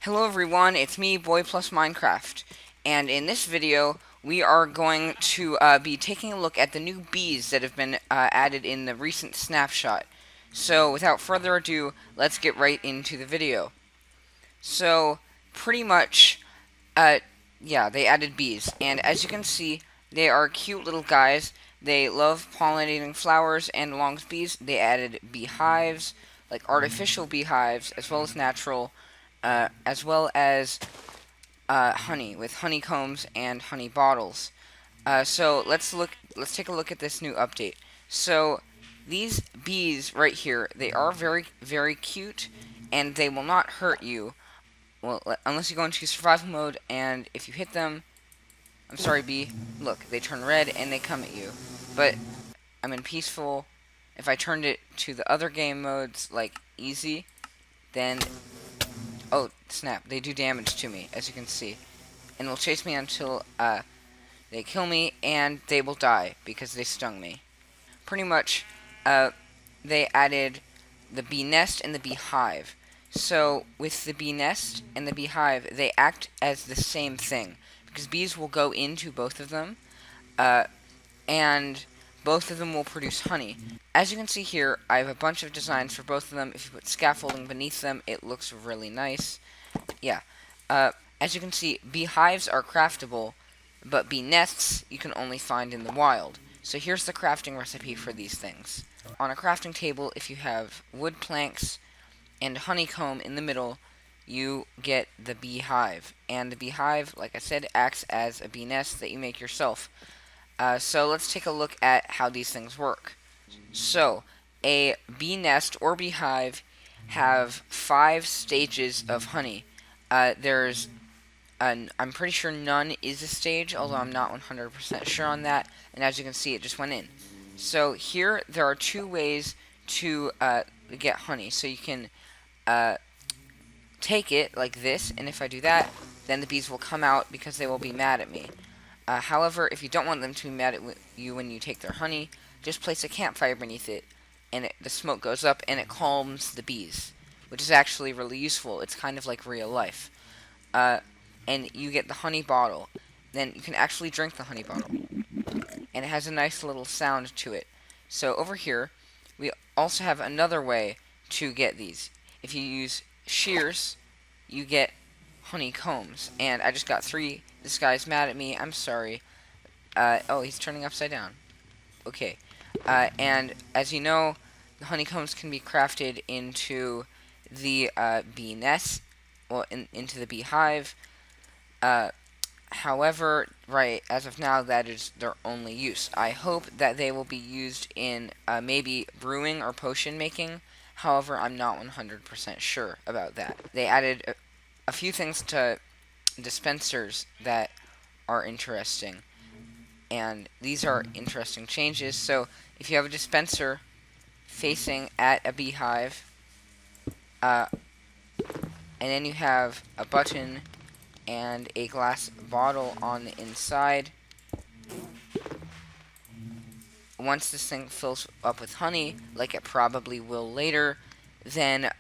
Hello everyone, it's me, Boy Plus Minecraft, and in this video we are going to be taking a look at the new bees that have been added in the recent snapshot. So without further ado, let's get right into the video. So pretty much, uh, yeah, they added bees, and as you can see, they are cute little guys. They love pollinating flowers, and along with bees, they added beehives, like artificial beehives, as well as natural, as well as honey with honeycombs and honey bottles. So let's take a look at this new update. So these bees right here, they are very cute, and they will not hurt you. Well, unless you go into survival mode, and if you hit them, I'm sorry, bee. Look, they turn red and they come at you. But I'm in peaceful. If I turned it to the other game modes, like easy, then oh snap, they do damage to me, as you can see, and will chase me until they kill me, and they will die because they stung me. Pretty much, uh, they added the bee nest and the beehive. So with the bee nest and the beehive, they act as the same thing because bees will go into both of them, uh, and both of them will produce honey. As you can see here, I have a bunch of designs for both of them. If you put scaffolding beneath them, it looks really nice. Yeah. Uh, as you can see, beehives are craftable, but bee nests you can only find in the wild. So here's the crafting recipe for these things. On a crafting table, if you have wood planks and honeycomb in the middle, you get the beehive. And the beehive, like I said, acts as a bee nest that you make yourself. So let's take a look at how these things work. So, a bee nest or beehive have 5 stages of honey. There's I'm pretty sure none is a stage, although I'm not 100% sure on that. And as you can see, it just went in. So here, there are 2 ways to get honey. So you can uh, take it like this, and if I do that, then the bees will come out because they will be mad at me. However, if you don't want them to be mad at you when you take their honey, just place a campfire beneath it, and the smoke goes up, and it calms the bees, which is actually really useful. It's kind of like real life. Uh, and you get the honey bottle. Then you can actually drink the honey bottle, and it has a nice little sound to it. So over here, we also have another way to get these. If you use shears, you get honeycombs, and I just got 3. This guy's mad at me. I'm sorry. Oh, he's turning upside down. Okay. And as you know, the honeycombs can be crafted into the bee nest, well, into the beehive. However, right as of now, that is their only use. I hope that they will be used in maybe brewing or potion making. However, I'm not 100% sure about that. They added a few things to dispensers that are interesting, and these are interesting changes. So if you have a dispenser facing at a beehive, and then you have a button and a glass bottle on the inside, once this thing fills up with honey, like it probably will later, then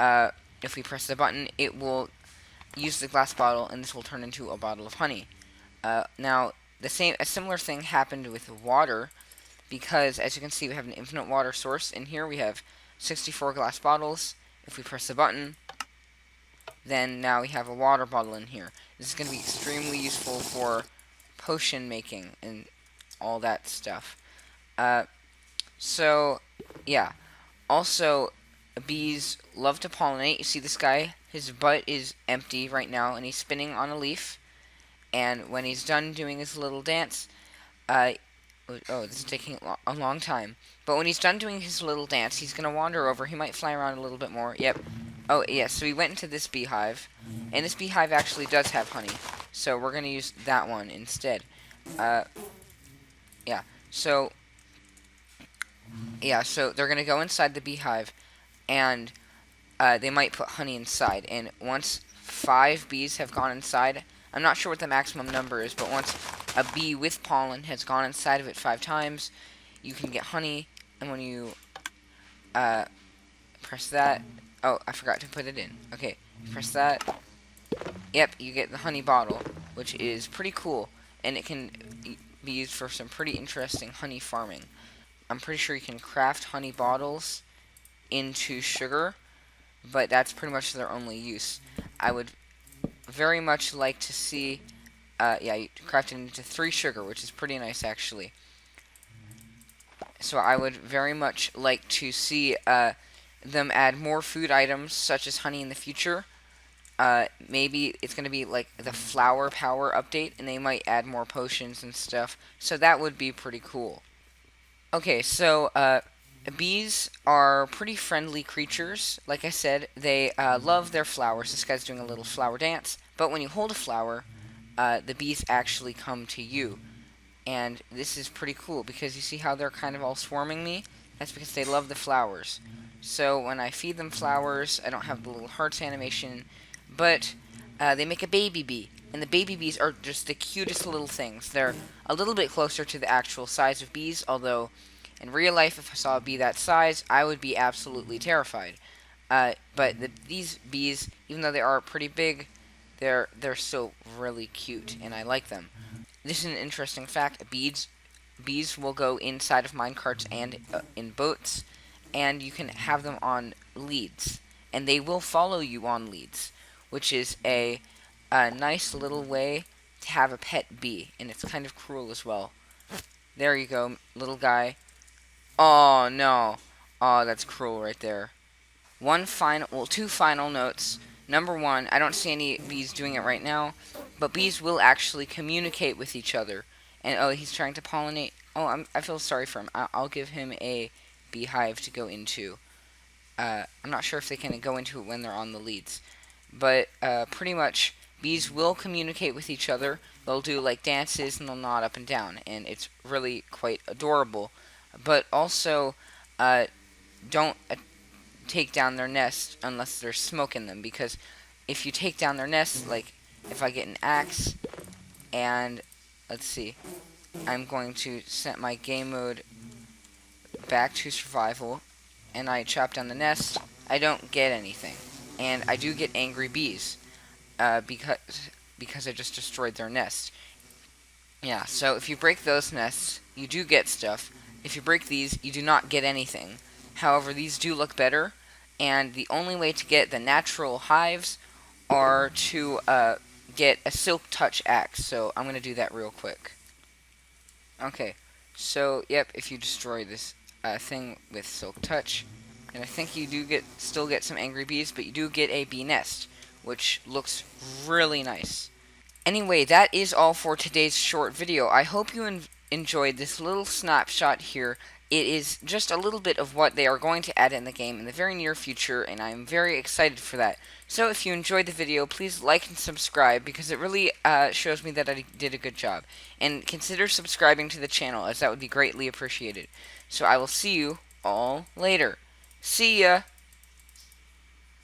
if we press the button, it will use the glass bottle, and this will turn into a bottle of honey. Now, a similar thing happened with water, because as you can see, we have an infinite water source. In here, we have 64 glass bottles. If we press the button, then now we have a water bottle in here. This is going to be extremely useful for potion making and all that stuff. So, yeah. Also, bees love to pollinate. You see this guy? His butt is empty right now, and he's spinning on a leaf. And when he's done doing his little dance, oh, this is taking a long time. But when he's done doing his little dance, he's going to wander over. He might fly around a little bit more. Yep. Oh, yeah, so he went into this beehive. And this beehive actually does have honey. So we're going to use that one instead. Yeah. So, they're going to go inside the beehive. And they might put honey inside. And once 5 bees have gone inside, I'm not sure what the maximum number is, but once a bee with pollen has gone inside of it 5 times, you can get honey. And when you press that, oh, I forgot to put it in. Okay, press that, Yep, you get the honey bottle, which is pretty cool, and it can be used for some pretty interesting honey farming. I'm pretty sure you can craft honey bottles into sugar, but that's pretty much their only use. I would very much like to see, yeah, you craft it into 3 sugar, which is pretty nice actually. So I would very much like to see them add more food items such as honey in the future. Maybe it's going to be like the flower power update, and they might add more potions and stuff. So that would be pretty cool. Okay, so bees are pretty friendly creatures. Like I said, they love their flowers. This guy's doing a little flower dance. But when you hold a flower, the bees actually come to you. And this is pretty cool because you see how they're kind of all swarming me? That's because they love the flowers. So when I feed them flowers, I don't have the little hearts animation, but they make a baby bee. And the baby bees are just the cutest little things. They're a little bit closer to the actual size of bees, although in real life, if I saw a bee that size, I would be absolutely terrified. But these bees, even though they are pretty big, they're still really cute, and I like them. This is an interesting fact. Bees will go inside of minecarts and in boats, and you can have them on leads, and they will follow you on leads, which is a nice little way to have a pet bee, and it's kind of cruel as well. There you go, little guy. Oh no. Oh, that's cruel right there. Two final notes. Number one, I don't see any bees doing it right now, but bees will actually communicate with each other. And oh, he's trying to pollinate. Oh, I feel sorry for him. I'll give him a beehive to go into. I'm not sure if they can go into it when they're on the leads, but pretty much bees will communicate with each other. They'll do like dances and they'll nod up and down, and it's really quite adorable. But also, don't take down their nest unless there's smoke in them, because if you take down their nest, like if I get an axe and let's see, I'm going to set my game mode back to survival and I chop down the nest, I don't get anything, and I do get angry bees because I just destroyed their nest. Yeah, so if you break those nests, you do get stuff. If you break these, you do not get anything. However, these do look better, and the only way to get the natural hives are to get a silk touch axe. So I'm going to do that real quick. Okay, so yep, if you destroy this thing with silk touch, and I think you do still get some angry bees, but you do get a bee nest, which looks really nice. Anyway, that is all for today's short video. I hope you enjoyed this little snapshot here. It is just a little bit of what they are going to add in the game in the very near future, and I'm very excited for that. So if you enjoyed the video, please like and subscribe, because it really shows me that I did a good job. And consider subscribing to the channel, as that would be greatly appreciated. So I will see you all later. See ya!